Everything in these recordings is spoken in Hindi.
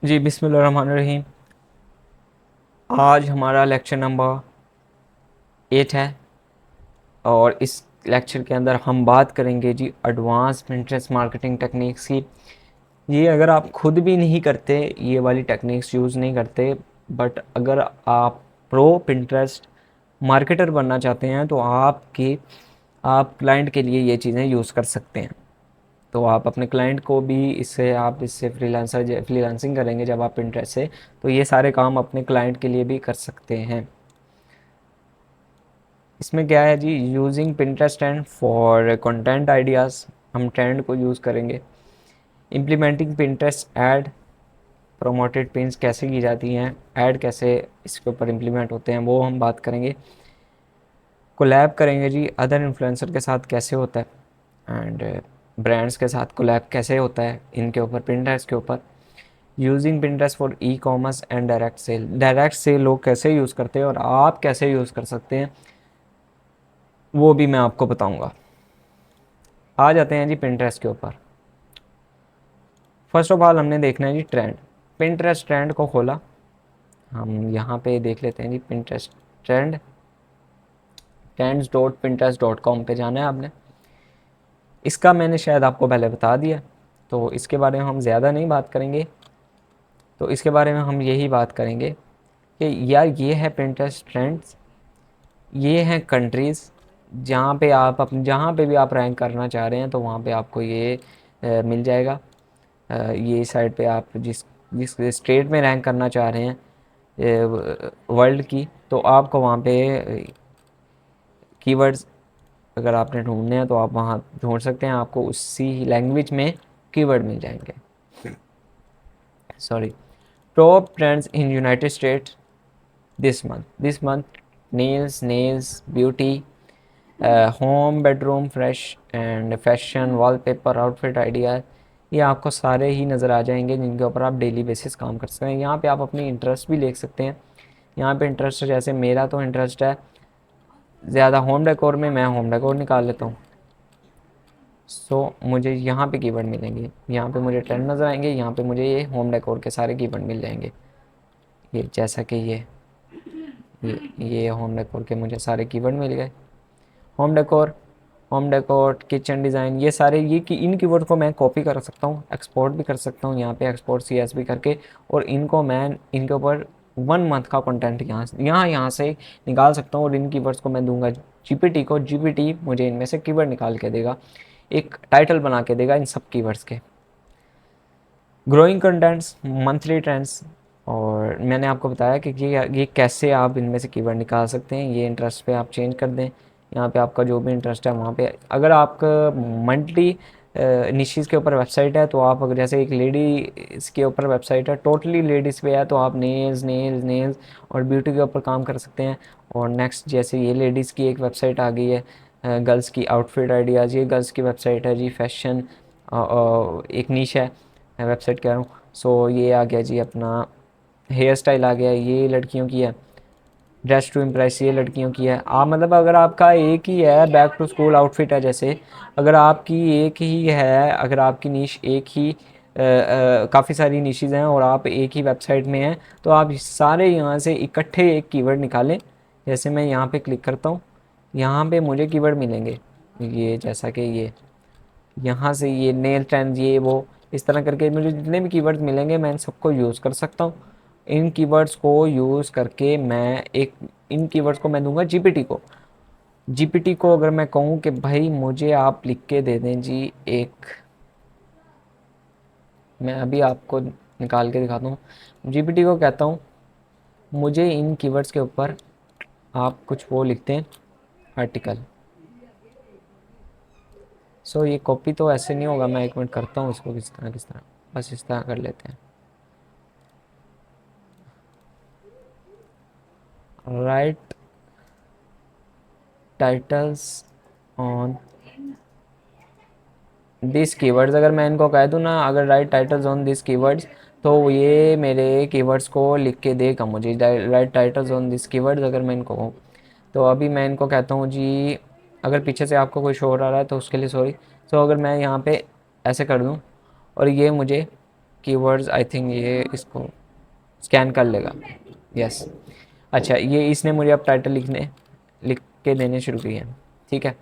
जी बिस्मिल्लाहिर्रहमानिर्रहीम। आज हमारा लेक्चर नंबर 8 है और इस लेक्चर के अंदर हम बात करेंगे जी एडवांस पिंटरेस्ट मार्केटिंग टेक्निक्स की। ये अगर आप खुद भी नहीं करते, ये वाली टेक्निक्स यूज़ नहीं करते, बट अगर आप प्रो पिंटरेस्ट मार्केटर बनना चाहते हैं तो आप क्लाइंट के लिए ये चीज़ें यूज़ कर सकते हैं। तो आप अपने क्लाइंट को भी इससे फ्रीलांसिंग करेंगे जब आप पिंटरेस्ट से, तो ये सारे काम अपने क्लाइंट के लिए भी कर सकते हैं। इसमें क्या है जी, using Pinterest trend for content ideas, हम ट्रेंड को यूज़ करेंगे। Implementing Pinterest ad, promoted pins कैसे की जाती हैं, ऐड कैसे इसके ऊपर इम्प्लीमेंट होते हैं, वो हम बात करेंगे। कोलैब करेंगे जी अदर इन्फ्लुएंसर के साथ कैसे होता है, एंड ब्रांड्स के साथ कोलैब कैसे होता है इनके ऊपर, पिंटरेस्ट के ऊपर। Using Pinterest for e commerce and direct sale लोग कैसे यूज़ करते हैं और आप कैसे यूज़ कर सकते हैं, वो भी मैं आपको बताऊंगा। आ जाते हैं जी पिंटरेस्ट के ऊपर। फर्स्ट ऑफ ऑल हमने देखना है जी ट्रेंड। पिंटरेस्ट ट्रेंड को खोला, हम यहाँ पे देख लेते हैं जी पिंटरेस्ट ट्रेंड। trends.pinterest.com पे जाना है आपने। इसका मैंने शायद आपको पहले बता दिया, तो इसके बारे में हम ज़्यादा नहीं बात करेंगे। तो इसके बारे में हम यही बात करेंगे कि यार ये है पिंटरेस्ट ट्रेंड्स, ये हैं कंट्रीज़ जहाँ पे आप अपने जहाँ पे भी आप रैंक करना चाह रहे हैं तो वहाँ पे आपको ये मिल जाएगा। ये साइड पे आप जिस जिस स्टेट में रैंक करना चाह रहे हैं वर्ल्ड की, तो आपको वहाँ पे कीवर्ड्स अगर आपने ढूंढने हैं तो आप वहाँ ढूंढ सकते हैं, आपको उसी लैंग्वेज में कीवर्ड मिल जाएंगे। Sorry, top trends in United state this month nails beauty, home bedroom fresh and fashion wallpaper outfit idea. ये आपको सारे ही नज़र आ जाएंगे जिनके ऊपर आप डेली बेसिस काम कर सकते हैं। यहाँ पे आप अपनी इंटरेस्ट भी देख सकते हैं। यहाँ पे इंटरेस्ट जैसे मेरा तो इंटरेस्ट है ज़्यादा होम डेकोर में, मैं होम डेकोर निकाल लेता हूँ। मुझे यहाँ पे कीवर्ड मिलेंगे, यहाँ पे मुझे ट्रेंड नज़र आएंगे, यहाँ पे मुझे ये होम डेकोर के सारे कीवर्ड मिल जाएंगे। ये जैसा कि ये होम डेकोर के मुझे सारे कीवर्ड मिल गए। Home decor, home decor, kitchen design, ये सारे इन कीवर्ड को मैं कॉपी कर सकता हूँ, एक्सपोर्ट भी कर सकता हूँ यहाँ पे एक्सपोर्ट CSV करके, और इनको मैं इनके ऊपर 1 मंथ का कंटेंट यहाँ से निकाल सकता हूँ। और इन कीवर्ड्स को मैं दूंगा GPT को, GPT मुझे इनमें से कीवर्ड निकाल के देगा, एक टाइटल बना के देगा इन सब कीवर्ड्स के। ग्रोइंग कंटेंट्स, मंथली ट्रेंड्स, और मैंने आपको बताया कि ये कैसे आप इनमें से कीवर्ड निकाल सकते हैं। ये इंटरेस्ट पे आप चेंज कर दें, यहाँ पे आपका जो भी इंटरेस्ट है वहाँ पे। अगर आपका मंथली निशीज़ के ऊपर वेबसाइट है तो आप, अगर जैसे एक लेडीज़ के ऊपर वेबसाइट है, टोटली लेडीज़ पे है, तो आप नेल्स और ब्यूटी के ऊपर काम कर सकते हैं। और नेक्स्ट जैसे ये लेडीज़ की एक वेबसाइट आ गई है, गर्ल्स की आउटफिट आइडियाज़, ये गर्ल्स की वेबसाइट है जी, फैशन एक नीश है, मैं वेबसाइट कह रहा हूँ। ये आ गया जी अपना हेयर स्टाइल आ गया, ये लड़कियों की है। ड्रेस टू इम्प्रेस, ये लड़कियों की है। आप मतलब अगर आपका एक ही है, बैक टू स्कूल आउटफिट है जैसे, अगर आपकी एक ही है, अगर आपकी नीश एक ही काफ़ी सारी निशेज़ हैं और आप एक ही वेबसाइट में हैं, तो आप सारे यहाँ से इकट्ठे एक कीवर्ड निकालें। जैसे मैं यहाँ पे क्लिक करता हूँ, यहाँ पे मुझे कीवर्ड मिलेंगे, ये जैसा कि ये यहाँ से ये नेल ट्रेंड, ये वो, इस तरह करके मुझे जितने भी कीवर्ड्स मिलेंगे मैं इन सबको यूज़ कर सकता हूँ। इन कीवर्ड्स को यूज़ करके मैं इन कीवर्ड्स को मैं दूंगा जीपीटी को अगर मैं कहूँ कि भाई मुझे आप लिख के दे दें जी एक, मैं अभी आपको निकाल के दिखाता हूँ। जीपीटी को कहता हूँ मुझे इन कीवर्ड्स के ऊपर आप कुछ वो लिखते हैं आर्टिकल। ये कॉपी तो ऐसे नहीं होगा, मैं एक मिनट करता हूँ इसको किस तरह, बस इस तरह कर लेते हैं। Right titles on this keywords, अगर मैं इनको कह दूँ ना, अगर right titles on this keywords, तो ये मेरे कीवर्ड्स को लिख के देगा मुझे। Right titles on this keywords अगर मैं इनको कहूँ, तो अभी मैं इनको कहता हूँ जी, अगर पीछे से आपको कोई शोर आ रहा है तो उसके लिए सॉरी। अगर मैं यहाँ पे ऐसे कर दूँ और ये मुझे कीवर्ड्स आई थिंक ये इसको स्कैन कर लेगा। यस। अच्छा, ये इसने मुझे अब टाइटल लिख के देने शुरू किए हैं। ठीक है,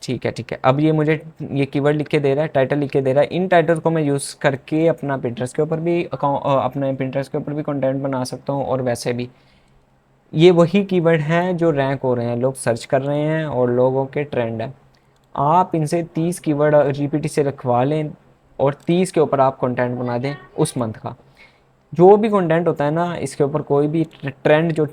ठीक है, ठीक है। अब ये मुझे ये कीवर्ड लिख के दे रहा है, टाइटल लिख के दे रहा है। इन टाइटल को मैं यूज़ करके अपना पिंटरेस्ट के ऊपर भी अपने पिंटरेस्ट के ऊपर भी कंटेंट बना सकता हूँ, और वैसे भी ये वही कीवर्ड हैं जो रैंक हो रहे हैं, लोग सर्च कर रहे हैं और लोगों के ट्रेंड है। आप इनसे 30 कीवर्ड जीपीटी से रखवा लें और 30 के ऊपर आप कंटेंट बना दें उस मंथ का। जो भी कंटेंट होता है ना इसके ऊपर, कोई भी ट्रेंड जो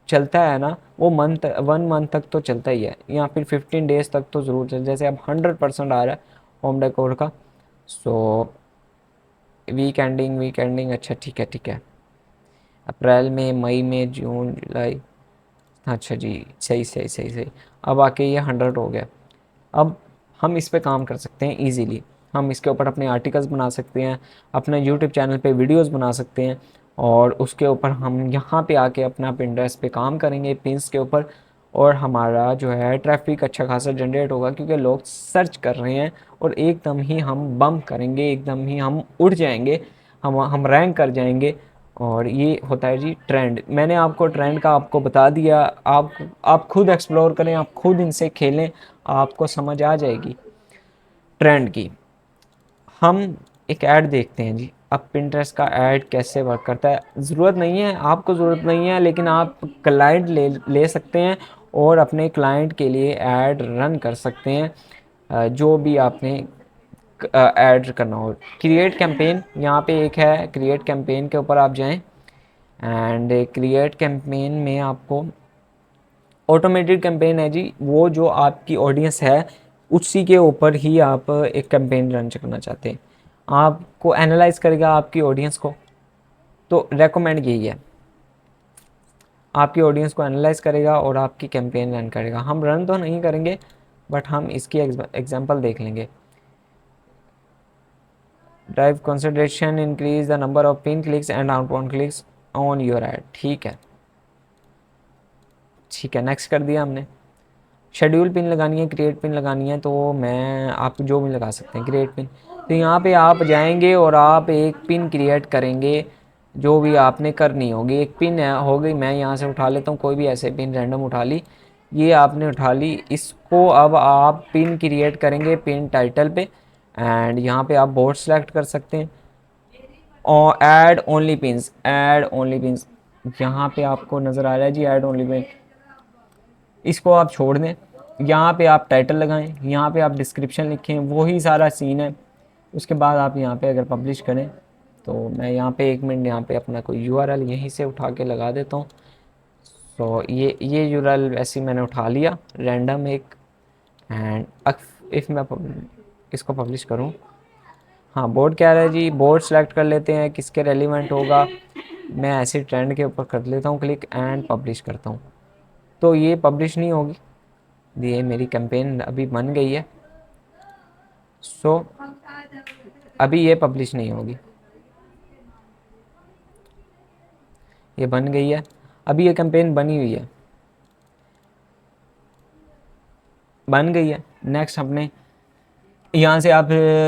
चलता है ना, वो 1 मंथ तक तो चलता ही है, या फिर 15 डेज तक तो ज़रूर चल। जैसे अब 100% आ रहा है होम डेकोर का। सो वीक एंडिंग, अच्छा ठीक है, ठीक है। अप्रैल में, मई में, जून, जुलाई, अच्छा जी, सही सही सही सही। अब आके ये 100 हो गया। अब हम इस पे काम कर सकते हैं इजीली। हम इसके ऊपर अपने आर्टिकल्स बना सकते हैं, अपने यूट्यूब चैनल पे वीडियोस बना सकते हैं, और उसके ऊपर हम यहाँ पे आके अपना पिंटरेस्ट पे काम करेंगे पिन्स के ऊपर, और हमारा जो है ट्रैफिक अच्छा खासा जनरेट होगा, क्योंकि लोग सर्च कर रहे हैं। और एकदम ही हम बम करेंगे, एकदम ही हम उड़ जाएंगे, हम रैंक कर जाएंगे। और ये होता है जी ट्रेंड। मैंने आपको ट्रेंड का आपको बता दिया। आप खुद एक्सप्लोर करें, आप खुद इनसे खेलें, आपको समझ आ जाएगी ट्रेंड की। हम एक ऐड देखते हैं जी। अब पिंटरेस्ट का ऐड कैसे वर्क करता है, ज़रूरत नहीं है, आपको ज़रूरत नहीं है, लेकिन आप क्लाइंट ले सकते हैं और अपने क्लाइंट के लिए ऐड रन कर सकते हैं। जो भी आपने ऐड करना हो, क्रिएट कैंपेन यहाँ पे एक है, क्रिएट कैंपेन के ऊपर आप जाएं, एंड क्रिएट कैंपेन में आपको ऑटोमेटेड कैंपेन है जी, वो जो आपकी ऑडियंस है उसी के ऊपर ही आप एक कैंपेन रन करना चाहते हैं। आपको एनालाइज करेगा आपकी ऑडियंस को, तो रेकमेंड यही है, आपकी ऑडियंस को एनालाइज करेगा और आपकी कैंपेन रन करेगा। हम रन तो नहीं करेंगे, बट हम इसकी एग्जांपल देख लेंगे। Drive consideration, increase the number of pin clicks and outbound clicks on your add. ठीक है, ठीक है, नेक्स्ट कर दिया हमने। शेड्यूल पिन लगानी है, क्रिएट पिन लगानी है, तो मैं आप जो भी लगा सकते हैं क्रिएट पिन। तो यहाँ पे आप जाएंगे और आप एक पिन क्रिएट करेंगे, जो भी आपने करनी होगी। एक पिन है हो गई, मैं यहाँ से उठा लेता हूँ कोई भी ऐसे पिन रैंडम उठा ली, ये आपने उठा ली। इसको अब आप पिन क्रिएट करेंगे पिन टाइटल पे, एंड यहाँ पे आप बोर्ड सेलेक्ट कर सकते हैं और ऐड ओनली पिन्स यहाँ पे आपको नज़र आ रहा है जी, ऐड ओनली पिन। इसको आप छोड़ दें, यहाँ पे आप टाइटल लगाएं, यहाँ पे आप डिस्क्रिप्शन लिखें, वही सारा सीन है। उसके बाद आप यहाँ पे अगर पब्लिश करें, तो मैं यहाँ पे 1 मिनट यहाँ पे अपना कोई यूआरएल यहीं से उठा के लगा देता हूँ। तो ये यूआरएल वैसे ही मैंने उठा लिया रैंडम एक, एंड इफ़ मैं इसको पब्लिश करूँ, हाँ बोर्ड क्या है जी, बोर्ड सेलेक्ट कर लेते हैं किसके रेलिवेंट होगा। मैं ऐसे ट्रेंड के ऊपर कर लेता हूँ क्लिक, एंड पब्लिश करता हूँ। तो ये पब्लिश नहीं होगी, ये मेरी कैंपेन अभी बन गई है। सो अभी ये पब्लिश नहीं होगी, ये बन गई है, अभी ये कैंपेन बनी हुई है, बन गई है। नेक्स्ट अपने यहाँ से आप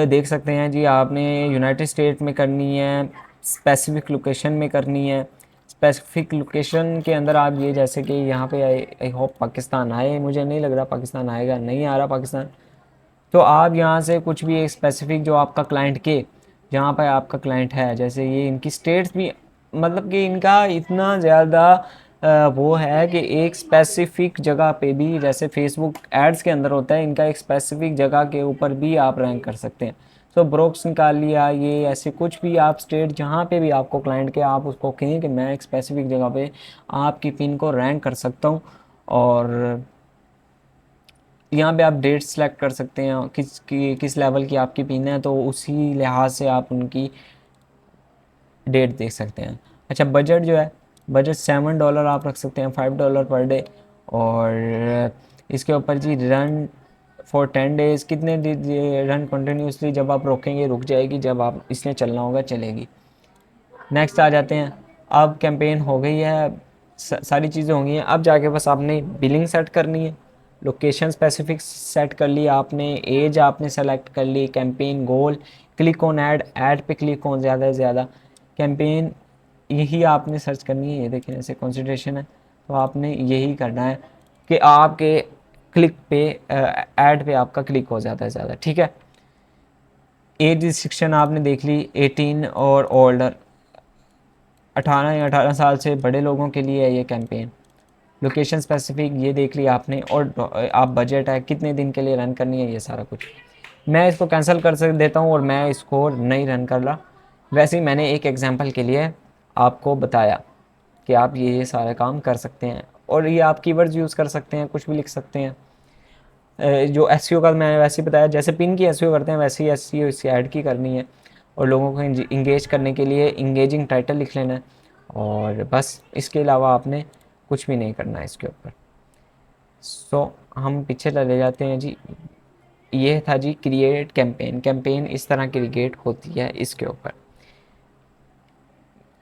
देख सकते हैं जी, आपने यूनाइटेड स्टेट में करनी है, स्पेसिफिक लोकेशन में करनी है। स्पेसिफिक लोकेशन के अंदर आप ये, जैसे कि यहाँ पे आई होप पाकिस्तान आए, मुझे नहीं लग रहा पाकिस्तान आएगा, नहीं आ रहा पाकिस्तान। तो आप यहाँ से कुछ भी एक स्पेसिफिक जो आपका क्लाइंट के, जहाँ पर आपका क्लाइंट है, जैसे ये इनकी स्टेट्स भी, मतलब कि इनका इतना ज़्यादा वो है कि एक स्पेसिफिक जगह पे भी, जैसे फेसबुक एड्स के अंदर होता है, इनका एक स्पेसिफिक जगह के ऊपर भी आप रैंक कर सकते हैं। तो ब्रोक्स निकाल लिया, ये ऐसे कुछ भी आप स्टेट जहाँ पे भी आपको क्लाइंट के, आप उसको कहें कि मैं एक स्पेसिफिक जगह पे आपकी पिन को रैंक कर सकता हूँ। और यहाँ पे आप डेट सेलेक्ट कर सकते हैं किस लेवल की आपकी पिन है, तो उसी लिहाज से आप उनकी डेट देख सकते हैं। अच्छा, बजट जो है, बजट $7 आप रख सकते हैं, $5 पर डे। और इसके ऊपर जी रन फॉर 10 डेज़, कितने रन कंटिन्यूसली, जब आप रोकेंगे रुक जाएगी, जब आप इसने चलना होगा चलेगी। नेक्स्ट आ जाते हैं। अब कैंपेन हो गई है, सारी चीज़ें हो गई हैं, अब जाके बस आपने बिलिंग सेट करनी है। लोकेशन स्पेसिफिक सेट कर ली आपने, एज आपने सेलेक्ट कर ली, campaign goal, click on ad, ad पे क्लिक ऑन ज़्यादा से ज़्यादा, कैंपेन यही आपने सर्च करनी है। ये देखें ऐसे कंसिडरेशन है, तो आपने यही करना है कि आपके क्लिक पे ऐड पे आपका क्लिक हो ज़्यादा से ज़्यादा, ठीक है। एज रिस्ट्रिक्शन आपने देख ली 18 और ओल्डर, 18 या 18 साल से बड़े लोगों के लिए है ये कैंपेन। लोकेशन स्पेसिफिक ये देख लिया आपने, और आप बजट है कितने दिन के लिए रन करनी है, ये सारा कुछ। मैं इसको कैंसिल कर देता हूँ और मैं इसको नहीं रन कर रहा। वैसे ही मैंने एक एग्जांपल के लिए आपको बताया कि आप ये सारे काम कर सकते हैं, और ये आप कीवर्ड्स यूज़ कर सकते हैं, कुछ भी लिख सकते हैं। जो एसईओ का मैंने वैसे ही बताया, जैसे पिन की एसईओ करते हैं वैसे ही एसईओ इसकी ऐड की करनी है, और लोगों को इंगेज करने के लिए इंगेजिंग टाइटल लिख लेना है, और बस इसके अलावा आपने कुछ भी नहीं करना है इसके ऊपर। सो हम पीछे चले जाते हैं जी। ये था जी क्रिएट कैंपेन। कैंपेन इस तरह क्रिएट होती है इसके ऊपर।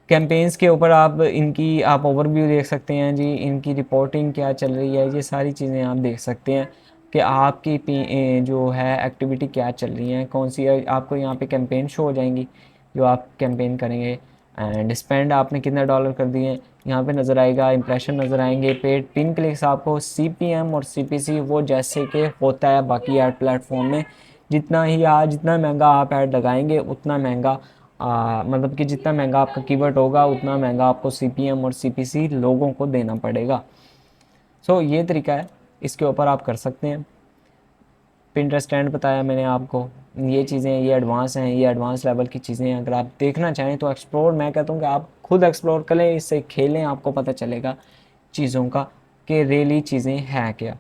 कैंपेन्स के ऊपर आप इनकी आप ओवरव्यू देख सकते हैं जी, इनकी रिपोर्टिंग क्या चल रही है, ये सारी चीज़ें आप देख सकते हैं कि आपकी जो है एक्टिविटी क्या चल रही है, कौन सी है। आपको यहाँ पे कैंपेन शो हो जाएंगी जो आप कैंपेन करेंगे, एंड स्पेंड आपने कितने डॉलर कर दिए यहाँ पे नज़र आएगा, इंप्रेशन नज़र आएंगे, पेड पिन क्लिक्स आपको, सीपीएम और सीपीसी वो जैसे कि होता है बाकी ऐड प्लेटफॉर्म में। जितना महंगा आप ऐड लगाएंगे उतना महंगा, मतलब कि जितना महंगा आपका कीवर्ड होगा उतना महंगा आपको सीपीएम और सीपीसी लोगों को देना पड़ेगा। सो ये तरीका है, इसके ऊपर आप कर सकते हैं। पिंटरेस्ट ट्रेंड बताया मैंने आपको, ये चीज़ें ये एडवांस हैं, ये एडवांस लेवल की चीज़ें हैं। अगर आप देखना चाहें तो एक्सप्लोर, मैं कहता हूँ कि आप खुद एक्सप्लोर करें, इससे खेलें, आपको पता चलेगा चीज़ों का कि रियली चीज़ें हैं क्या,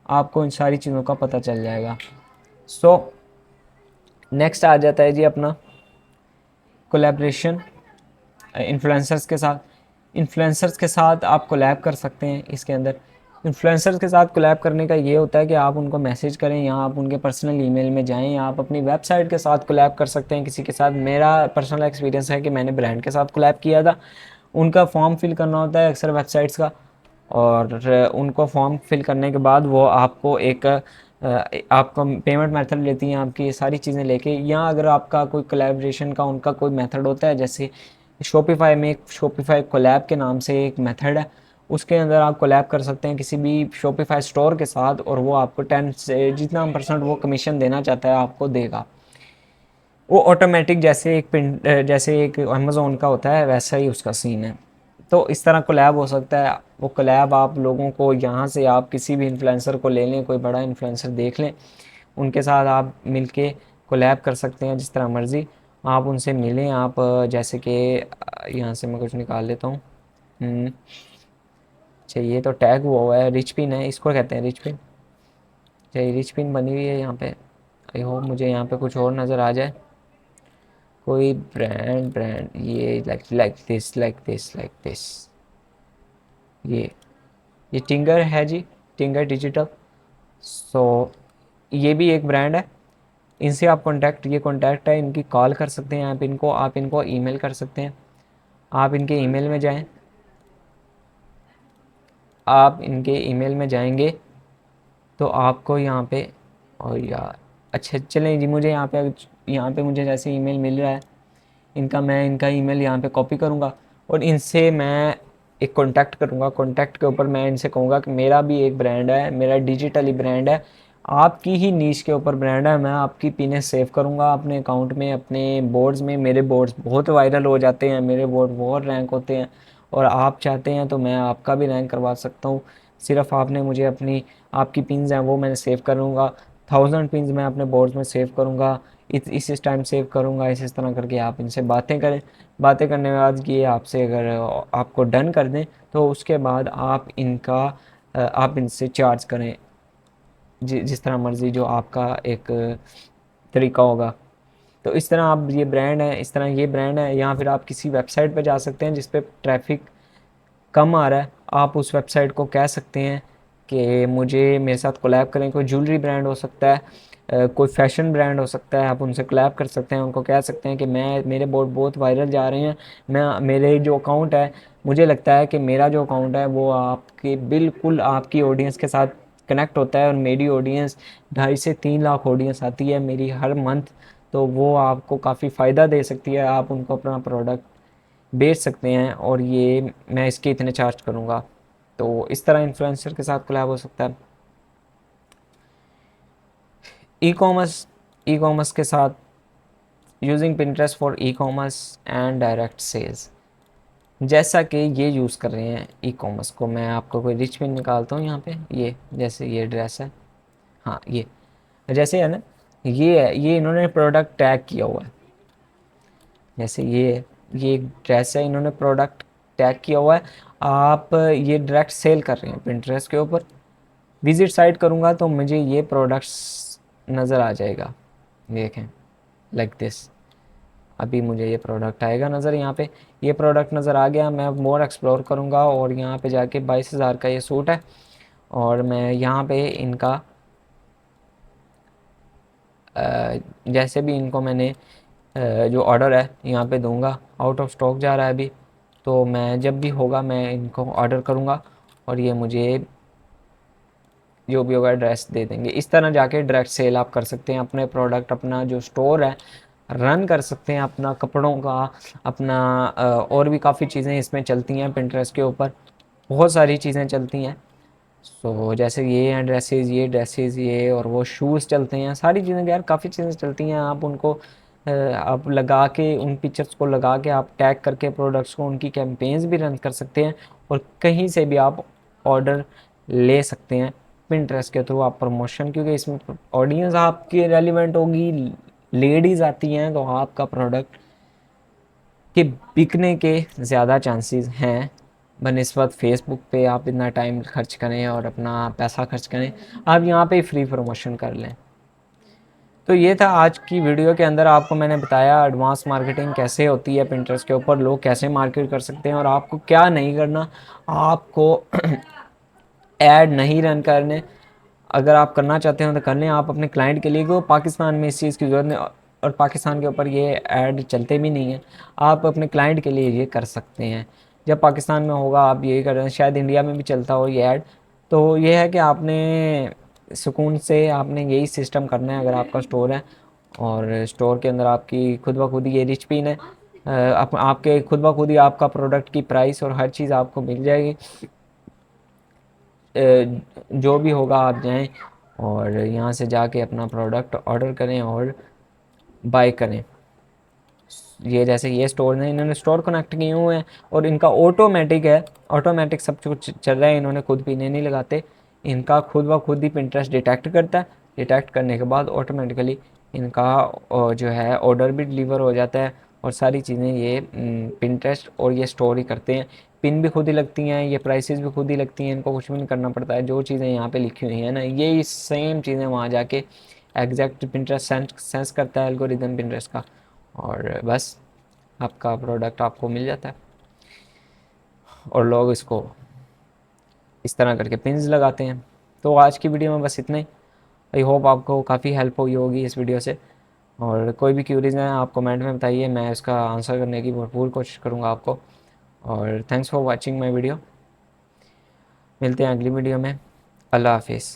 आपको इन सारी चीज़ों का पता चल जाएगा। सो नेक्स्ट आ जाता है जी अपना कोलैबोरेशन इन्फ्लुएंसर्स के साथ। इन्फ्लुएंसर्स के साथ आप कोलैब कर सकते हैं इसके अंदर। इन्फ्लुएंसर्स के साथ कोलैब करने का ये होता है कि आप उनको मैसेज करें, या आप उनके पर्सनल ईमेल में जाएं, या आप अपनी वेबसाइट के साथ कोलैब कर सकते हैं किसी के साथ। मेरा पर्सनल एक्सपीरियंस है कि मैंने ब्रांड के साथ कोलैब किया था। उनका फॉर्म फिल करना होता है अक्सर वेबसाइट्स का, और उनको फॉर्म फिल करने के बाद वो आपको एक आपका पेमेंट मेथड लेती हैं, आपकी ये सारी चीज़ें लेके। या अगर आपका कोई कोलैबोरेशन का उनका कोई मेथड होता है, जैसे शॉपिफाई में एक शॉपिफाई कोलैब के नाम से एक मेथड है, उसके अंदर आप कोलैब कर सकते हैं किसी भी शॉपिफाई स्टोर के साथ, और वो आपको 10 से जितना परसेंट वो कमीशन देना चाहता है आपको देगा। वो ऑटोमेटिक जैसे एक जैसे एक अमेज़ोन का होता है वैसा ही उसका सीन है। तो इस तरह कोलैब हो सकता है। वो कोलैब आप लोगों को यहाँ से आप किसी भी इन्फ्लुएंसर को ले लें, कोई बड़ा इन्फ्लुएंसर देख लें, उनके साथ आप मिलके कोलैब कर सकते हैं जिस तरह मर्ज़ी। आप उनसे मिलें, आप जैसे कि यहाँ से मैं कुछ निकाल लेता हूँ। अच्छा ये तो टैग हुआ है, रिच पिन है, इसको कहते हैं रिच पिन। अच्छा रिच पिन बनी हुई है यहाँ पे। आई होप मुझे यहाँ पे कुछ और नज़र आ जाए, कोई ब्रांड ये लाइक दिस, ये टिंगर है जी, टिंगर डिजिटल। सो ये भी एक ब्रांड है। इनसे आप ये कॉन्टैक्ट है, इनकी कॉल कर सकते हैं आप इनको ईमेल कर सकते हैं। आप इनके ईमेल में जाएं, आप इनके ईमेल में जाएंगे तो आपको यहाँ पे, और यार अच्छा चलें जी, मुझे यहाँ पे मुझे जैसे ईमेल मिल रहा है इनका, मैं इनका ईमेल यहाँ पे कॉपी करूँगा, और इनसे मैं एक कॉन्टैक्ट करूँगा। कॉन्टैक्ट के ऊपर मैं इनसे कहूँगा कि मेरा भी एक ब्रांड है, मेरा डिजिटली ब्रांड है, आपकी ही नीश के ऊपर ब्रांड है, मैं आपकी पिनें सेव करूँगा अपने अकाउंट में, अपने बोर्ड्स में। मेरे बोर्ड्स बहुत वायरल हो जाते हैं, मेरे बोर्ड बहुत रैंक होते हैं, और आप चाहते हैं तो मैं आपका भी रैंक करवा सकता हूँ। सिर्फ आपने मुझे आपकी पिन्स हैं वो मैंने सेव करूँगा, 1000 पिन्स मैं अपने बोर्ड्स में सेव करूँगा, इस टाइम सेव करूँगा, इस तरह करके आप इनसे बातें करें। बातें करने के बाद ये आपसे अगर आपको डन कर दें तो उसके बाद आप इनसे चार्ज करें जिस तरह मर्ज़ी, जो आपका एक तरीका होगा। तो इस तरह आप ये ब्रांड है, इस तरह ये ब्रांड है। या फिर आप किसी वेबसाइट पे जा सकते हैं जिस पे ट्रैफिक कम आ रहा है, आप उस वेबसाइट को कह सकते हैं कि मुझे मेरे साथ कोलैब करें। कोई ज्वेलरी ब्रांड हो सकता है, कोई फैशन ब्रांड हो सकता है, आप उनसे कोलैब कर सकते हैं। उनको कह सकते हैं कि मेरे बोर्ड बहुत वायरल जा रहे हैं, मैं मेरे जो अकाउंट है, मुझे लगता है कि मेरा जो अकाउंट है वो आपके बिल्कुल आपकी ऑडियंस के साथ कनेक्ट होता है और मेरी ऑडियंस 2.5 से 3 लाख ऑडियंस आती है मेरी हर मंथ, तो वो आपको काफ़ी फ़ायदा दे सकती है, आप उनको अपना प्रोडक्ट बेच सकते हैं और ये मैं इसके इतने चार्ज करूँगा। तो इस तरह इन्फ्लुएंसर के साथ कोलैब हो सकता है। ई कॉमर्स के साथ using Pinterest for e commerce and direct sales, जैसा कि ये यूज़ कर रहे हैं ई कॉमर्स को। मैं आपको कोई रिच पिन निकालता हूँ यहाँ पे, ये जैसे ये ड्रेस है, हाँ ये जैसे है ना, ये है, ये इन्होंने प्रोडक्ट टैग किया हुआ है, जैसे ये एक ड्रेस है, इन्होंने प्रोडक्ट टैग किया हुआ है। आप ये डायरेक्ट सेल कर रहे हैं पिंटरेस्ट के ऊपर, विजिट साइट करूँगा तो मुझे ये प्रोडक्ट्स नज़र आ जाएगा, देखें लाइक दिस। अभी मुझे ये प्रोडक्ट आएगा नज़र, यहाँ पे ये प्रोडक्ट नज़र आ गया। मैं मोर एक्सप्लोर करूँगा और यहाँ पे जाके 22,000 का ये सूट है, और मैं यहाँ पे इनका जैसे भी इनको मैंने जो ऑर्डर है यहाँ पे दूंगा, आउट ऑफ स्टॉक जा रहा है अभी, तो मैं जब भी होगा मैं इनको ऑर्डर करूँगा और ये मुझे जो भी होगा ड्रेस दे देंगे। इस तरह जाके डायरेक्ट सेल आप कर सकते हैं अपने प्रोडक्ट, अपना जो स्टोर है रन कर सकते हैं, अपना कपड़ों का, अपना और भी काफ़ी चीज़ें इसमें चलती हैं पिंटरेस्ट के ऊपर, बहुत सारी चीज़ें चलती हैं। सो जैसे ये हैं ड्रेसेस, ये ड्रेसेस, ये और वो शूज़ चलते हैं, सारी चीज़ें यार काफ़ी चीज़ें चलती हैं। आप उनको आप लगा के उन पिक्चर्स को लगा के आप टैग करके प्रोडक्ट्स को, उनकी कैंपेन्स भी रन कर सकते हैं और कहीं से भी आप ऑर्डर ले सकते हैं पिंटरेस्ट के थ्रू आप प्रमोशन, क्योंकि इसमें ऑडियंस आपकी रेलिवेंट होगी, लेडीज़ आती हैं तो आपका प्रोडक्ट के बिकने के ज़्यादा चांसेस हैं बनिस्बत फेसबुक पे आप इतना टाइम खर्च करें और अपना पैसा खर्च करें, आप यहाँ पे फ्री प्रमोशन कर लें। तो ये था आज की वीडियो के अंदर, आपको मैंने बताया एडवांस मार्केटिंग कैसे होती है पिंटरेस्ट के ऊपर, लोग कैसे मार्केट कर सकते हैं और आपको क्या नहीं करना। आपको ऐड नहीं रन करने, अगर आप करना चाहते हो तो कर लें, आप अपने क्लाइंट के लिए, को पाकिस्तान में इस चीज़ की ज़रूरत नहीं और पाकिस्तान के ऊपर ये ऐड चलते भी नहीं हैं। आप अपने क्लाइंट के लिए ये कर सकते हैं, जब पाकिस्तान में होगा आप यही कर रहे हैं, शायद इंडिया में भी चलता हो ये ऐड। तो ये है कि आपने सुकून से आपने यही सिस्टम करना है। अगर आपका स्टोर है और स्टोर के अंदर आपकी खुद ब खुद ये रिच पिन है, आपके खुद ब खुद ही आपका प्रोडक्ट की प्राइस और हर चीज़ आपको मिल जाएगी। जो भी होगा आप जाएं और यहाँ से जाके अपना प्रोडक्ट ऑर्डर करें और बाय करें। ये जैसे ये स्टोर ने, इन्होंने स्टोर कनेक्ट किए हुए हैं और इनका ऑटोमेटिक है, ऑटोमेटिक सब कुछ चल रहा है, इन्होंने खुद पीने नहीं लगाते, इनका खुद ब खुद ही पिंटरेस्ट डिटेक्ट करता है, डिटेक्ट करने के बाद ऑटोमेटिकली इनका जो है ऑर्डर भी डिलीवर हो जाता है और सारी चीज़ें ये पिंटरेस्ट और ये स्टोर ही करते हैं। पिन भी खुद ही लगती हैं, ये प्राइसेस भी खुद ही लगती हैं, इनको कुछ भी नहीं करना पड़ता है। जो चीज़ें यहाँ पे लिखी हुई हैं ना, ये सेम चीज़ें वहाँ जाके एग्जैक्ट पिंटरेस्ट सेंस करता है एल्गोरिदम पिंटरेस्ट का, और बस आपका प्रोडक्ट आपको मिल जाता है और लोग इसको इस तरह करके पिन्स लगाते हैं। तो आज की वीडियो में बस इतना ही। आई होप आपको काफ़ी हेल्प हुई होगी इस वीडियो से, और कोई भी क्यूरीज हैं आप कमेंट में बताइए, मैं इसका आंसर करने की भरपूर कोशिश करूँगा आपको। और thanks for watching my video, मिलते हैं अगली वीडियो में। अल्लाह हाफिज़।